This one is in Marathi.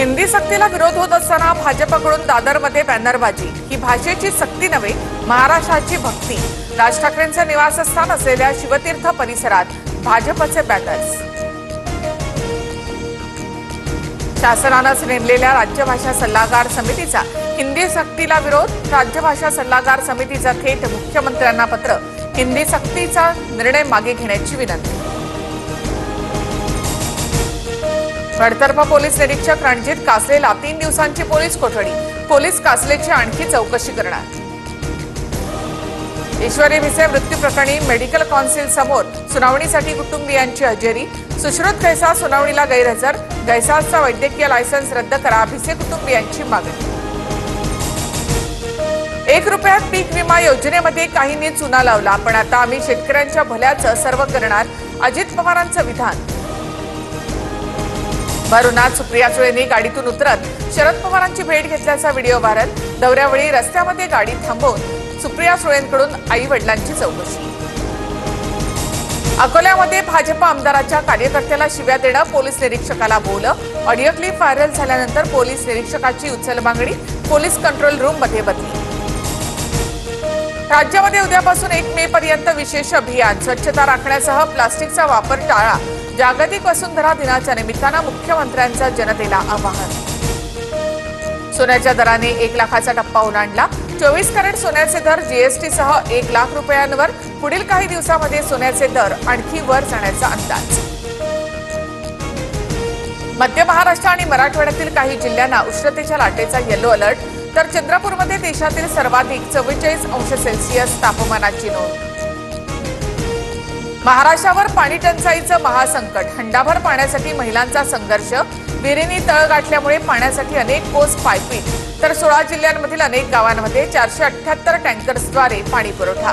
हिंदी सक्तीला विरोध होत असताना भाजपकडून दादरमध्ये बॅनरबाजी। ही भाषेची सक्ती नव्हे, महाराष्ट्राची भक्ती। राज ठाकरेंचे निवासस्थान असलेल्या शिवतीर्थ परिसरात भाजपचे बॅनर्स। शासनाने नेमलेल्या राज्यभाषा सल्लागार समितीचा हिंदी सक्तीला विरोध। राज्यभाषा सल्लागार समितीचा थेट मुख्यमंत्र्यांना पत्र। हिंदी सक्तीचा निर्णय मागे घेण्याची विनंती। बडतर्फ पोलीस निरीक्षक रणजित कासलेला 3 दिवसांची पोलीस कोठडी। पोलीस कासलेची आणखी चौकशी करणार। ईश्वरी भिसे मृत्यू प्रकरणी मेडिकल कौन्सिल समोर सुनावणीसाठी कुटुंबियांची हजेरी। सुश्रुत कैसा सुनावणीला गैरहजर। गैसाचा वैद्यकीय लायसन्स रद्द करा, भिसे कुटुंबियांची मागणी। 1 रुपयात पीक विमा योजनेमध्ये काहींनी चुना लावला, पण आता आम्ही शेतकऱ्यांच्या भल्याचं सर्व करणार, अजित पवारांचं विधान। भरूणात सुप्रिया सुळेंनी गाडीतून उतरत शरद पवारांची भेट घेतल्याचा व्हिडिओ व्हायरल। दौऱ्यावेळी रस्त्यामध्ये गाडी थांबवून सुप्रिया सुळेंकडून आई वडिलांची चौकशी। अकोल्यामध्ये भाजप आमदाराच्या कार्यकर्त्याला शिव्या देणं, पोलीस निरीक्षकाला बोललं। ऑडिओ क्लिप व्हायरल झाल्यानंतर पोलीस निरीक्षकाची उचलबांगडी, पोलीस कंट्रोल रूम मध्ये बदली। राज्यामध्ये उद्यापासून 1 मे पर्यंत विशेष अभियान। स्वच्छता राखण्यासह प्लास्टिकचा वापर टाळा। जागतिक वसुंधरा दिनाच्या निमित्तानं मुख्यमंत्र्यांचं जनतेला आवाहन। सोन्याच्या दराने 1 लाखाचा टप्पा ओलांडला। 24 कॅरेट सोन्याचे दर जीएसटी सह 1 लाख रुपयांवर। पुढील काही दिवसांमध्ये सोन्याचे दर आणखी वर जाण्याचा अंदाज। मध्य महाराष्ट्र आणि मराठवाड्यातील काही जिल्ह्यांना उष्णतेच्या लाटेचा येलो अलर्ट, तर चंद्रपूरमध्ये देशातील सर्वाधिक 44 अंश सेल्सिअस तापमानाची नोंद। महाराष्ट्रावर पाणी टंचाईचं महासंकट। हंडाभर पाण्यासाठी महिलांचा संघर्ष। विहिरींनी तळ गाठल्यामुळे पाण्यासाठी अनेक कोस पायपीट, तर 16 जिल्ह्यांमधील अनेक गावांमध्ये 478 टँकर्सद्वारे पाणी पुरवठा।